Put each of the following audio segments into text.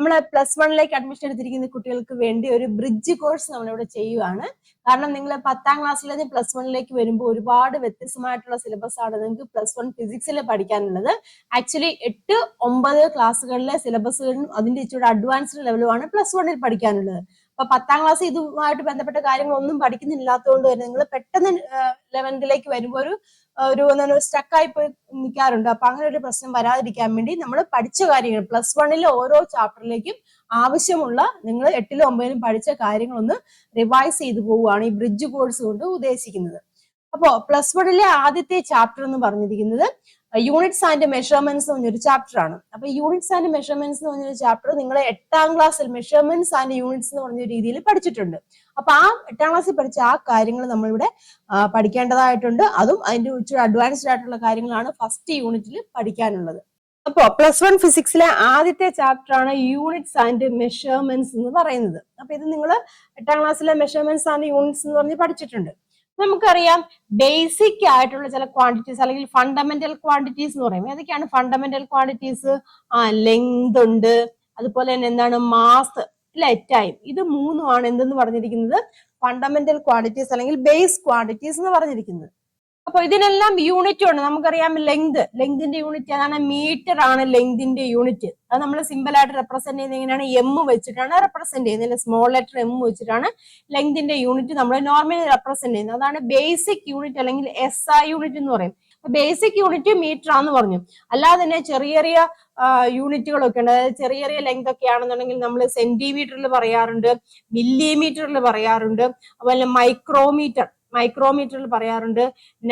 നമ്മൾ +1 അഡ്മിഷൻ എടുത്തിരിക്കുന്ന കുട്ടികൾക്ക് വേണ്ടി ഒരു ബ്രിഡ്ജ് കോഴ്സ് നമ്മളിവിടെ ചെയ്യുവാണ്. കാരണം നിങ്ങൾ 10ാം ക്ലാസ്സിൽ നിന്ന് +1 വരുമ്പോൾ ഒരുപാട് വ്യത്യസ്തമായിട്ടുള്ള സിലബസ് ആണ് നിങ്ങൾക്ക് +1 ഫിസിക്സിൽ പഠിക്കാനുള്ളത്. ആക്ച്വലി 8, 9 ക്ലാസ്സുകളിലെ സിലബസുകളും അതിന്റെ ഇച്ചിരി അഡ്വാൻസ്ഡ് ലെവലുമാണ് +1 പഠിക്കാനുള്ളത്. അപ്പൊ 10ാം ക്ലാസ് ഇതുമായിട്ട് ബന്ധപ്പെട്ട കാര്യങ്ങളൊന്നും പഠിക്കുന്നില്ലാത്തതുകൊണ്ട് തന്നെ നിങ്ങൾ പെട്ടെന്ന് 11ലേക്ക് വരുമ്പോൾ ഒരു സ്റ്റക്കായി പോയി നിൽക്കാറുണ്ട്. അപ്പൊ അങ്ങനെ ഒരു പ്രശ്നം വരാതിരിക്കാൻ വേണ്ടി നമ്മൾ പഠിച്ച കാര്യങ്ങൾ +1 ഓരോ ചാപ്റ്ററിലേക്കും ആവശ്യമുള്ള നിങ്ങൾ 8ലും 9ലും പഠിച്ച കാര്യങ്ങളൊന്ന് റിവൈസ് ചെയ്തു പോവുകയാണ് ഈ ബ്രിഡ്ജ് കോഴ്സ് കൊണ്ട് ഉദ്ദേശിക്കുന്നത്. അപ്പോ +1 ആദ്യത്തെ ചാപ്റ്റർ എന്ന് പറഞ്ഞിരിക്കുന്നത് യൂണിറ്റ്സ് ആൻഡ് മെഷർമെന്റ്സ് എന്ന് പറഞ്ഞൊരു ചാപ്റ്റർ ആണ്. അപ്പൊ യൂണിറ്റ്സ് ആൻഡ് മെഷർമെന്റ്സ് എന്ന് പറഞ്ഞൊരു ചാപ്റ്റർ നിങ്ങൾ 8ാം ക്ലാസ്സിൽ മെഷർമെന്റ്സ് ആൻഡ് യൂണിറ്റ്സ് എന്ന് പറഞ്ഞ രീതിയിൽ പഠിച്ചിട്ടുണ്ട്. അപ്പൊ ആ 8ാം ക്ലാസ്സിൽ പഠിച്ച ആ കാര്യങ്ങൾ നമ്മളിവിടെ പഠിക്കേണ്ടതായിട്ടുണ്ട്. അതും അതിന്റെ ഇച്ചിരി അഡ്വാൻസ്ഡ് ആയിട്ടുള്ള കാര്യങ്ങളാണ് ഫസ്റ്റ് യൂണിറ്റിൽ പഠിക്കാനുള്ളത്. അപ്പോ +1 ഫിസിക്സിലെ ആദ്യത്തെ ചാപ്റ്റർ ആണ് യൂണിറ്റ്സ് ആൻഡ് മെഷർമെന്റ്സ് എന്ന് പറയുന്നത്. അപ്പൊ ഇത് നിങ്ങൾ 8ാം ക്ലാസ്സിലെ മെഷർമെന്റ്സ് ആൻഡ് യൂണിറ്റ്സ് എന്ന് പറഞ്ഞ് പഠിച്ചിട്ടുണ്ട്. നമുക്കറിയാം ബേസിക് ആയിട്ടുള്ള ചില ക്വാണ്ടിറ്റീസ് അല്ലെങ്കിൽ ഫണ്ടമെന്റൽ ക്വാണ്ടിറ്റീസ് എന്ന് പറയും. ഏതൊക്കെയാണ് ഫണ്ടമെന്റൽ ക്വാണ്ടിറ്റീസ്? ലെങ്ത് ഉണ്ട്, അതുപോലെ തന്നെ എന്താണ് മാസ്, ടൈം. ഇത് മൂന്നുമാണ് എന്തെന്ന് പറഞ്ഞിരിക്കുന്നത് ഫണ്ടമെന്റൽ ക്വാണ്ടിറ്റീസ് അല്ലെങ്കിൽ ബേസ് ക്വാണ്ടിറ്റീസ് എന്ന് പറഞ്ഞിരിക്കുന്നത്. അപ്പൊ ഇതിനെല്ലാം യൂണിറ്റ് ഉണ്ട്. നമുക്കറിയാം ലെങ്തിന്റെ യൂണിറ്റ് അതാണ് മീറ്റർ ആണ് ലെങ്തിന്റെ യൂണിറ്റ്. അത് നമ്മൾ സിമ്പിൾ ആയിട്ട് റെപ്രസെന്റ് ചെയ്യുന്നത് എങ്ങനെയാണ്? എം വെച്ചിട്ടാണ് റെപ്രസെന്റ് ചെയ്യുന്നത്. സ്മോൾ ലെറ്റർ എം വെച്ചിട്ടാണ് ലെങ്തിന്റെ യൂണിറ്റ് നമ്മൾ നോർമലി റെപ്രസെന്റ് ചെയ്യുന്നത്. അതാണ് ബേസിക് യൂണിറ്റ് അല്ലെങ്കിൽ SI യൂണിറ്റ് എന്ന് പറയും. ബേസിക് യൂണിറ്റ് മീറ്റർ ആണെന്ന് പറഞ്ഞു. അല്ലാതെ തന്നെ ചെറിയ ചെറിയ യൂണിറ്റുകളൊക്കെ ഉണ്ട്. അതായത് ചെറിയ ചെറിയ ലെങ്ത് ഒക്കെ ആണെന്നുണ്ടെങ്കിൽ നമ്മൾ സെന്റിമീറ്ററിൽ പറയാറുണ്ട്, മില്ലിമീറ്ററിൽ പറയാറുണ്ട്, അതുപോലെ മൈക്രോമീറ്ററിൽ പറയാറുണ്ട്,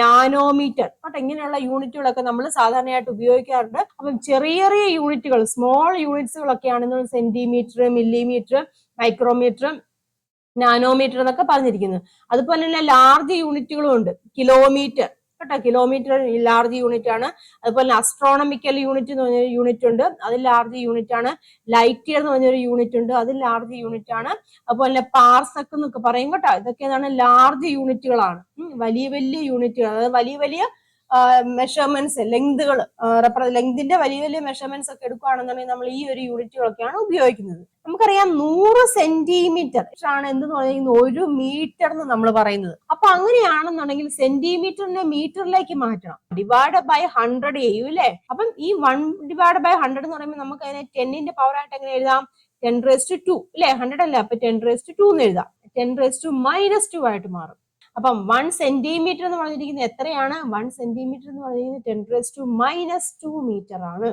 നാനോമീറ്റർ. കേട്ടോ, ഇങ്ങനെയുള്ള യൂണിറ്റുകളൊക്കെ നമ്മൾ സാധാരണയായിട്ട് ഉപയോഗിക്കാറുണ്ട്. അപ്പം ചെറിയ ചെറിയ യൂണിറ്റുകൾ, സ്മോൾ യൂണിറ്റ്സുകളൊക്കെ ആണെന്ന് സെന്റിമീറ്റർ, മില്ലിമീറ്റർ, മൈക്രോമീറ്റർ, നാനോമീറ്റർ എന്നൊക്കെ പറഞ്ഞിരിക്കുന്നത്. അതുപോലെ തന്നെ ലാർജ് യൂണിറ്റുകളും ഉണ്ട്. കിലോമീറ്റർ, കേട്ടോ, കിലോമീറ്റർ ലാർജ് യൂണിറ്റ് ആണ്. അതുപോലെ അസ്ട്രോണമിക്കൽ യൂണിറ്റ് എന്ന് പറഞ്ഞൊരു യൂണിറ്റ് ഉണ്ട്, അത് ലാർജ് യൂണിറ്റ് ആണ്. ലൈറ്റ് ഇയർ എന്ന് പറഞ്ഞൊരു യൂണിറ്റ് ഉണ്ട്, അത് ലാർജ് യൂണിറ്റ് ആണ്. അതുപോലെ തന്നെ പാർസെക് എന്നൊക്കെ പറയും. കേട്ടോ, ഇതൊക്കെ എന്താണ്? ലാർജ് യൂണിറ്റുകളാണ്, വലിയ വലിയ യൂണിറ്റുകൾ. അതായത് വലിയ വലിയ മെഷർമെന്റ്സ്, ലെങ്തിന്റെ വലിയ വലിയ മെഷർമെന്റ്സ് ഒക്കെ എടുക്കുകയാണെന്നുണ്ടെങ്കിൽ നമ്മൾ ഈ ഒരു യൂണിറ്റുകളൊക്കെയാണ് ഉപയോഗിക്കുന്നത്. നമുക്കറിയാം 100 സെന്റിമീറ്റർ ആണ് എന്തെന്ന് പറയുന്നത് 1 മീറ്റർ എന്ന് നമ്മൾ പറയുന്നത്. അപ്പൊ അങ്ങനെയാണെന്നുണ്ടെങ്കിൽ സെന്റിമീറ്ററിനെ മീറ്ററിലേക്ക് മാറ്റണം, ഡിവൈഡ് ബൈ 100 ചെയ്യും അല്ലെ. അപ്പം ഈ 1/100 എന്ന് പറയുമ്പോൾ നമുക്ക് അതിനെ 10ന്റെ പവർ ആയിട്ട് എങ്ങനെ എഴുതാം? 10⁻² അല്ലെ, 100 അല്ല, അപ്പൊ 10⁻² എന്ന് എഴുതാം. 10⁻² ആയിട്ട് മാറും. അപ്പം 1 സെന്റിമീറ്റർ എന്ന് പറഞ്ഞിരിക്കുന്നത് എത്രയാണ്? 1 സെന്റിമീറ്റർ എന്ന് പറഞ്ഞിരിക്കുന്നത് 10⁻² - 2 മീറ്റർ ആണ്.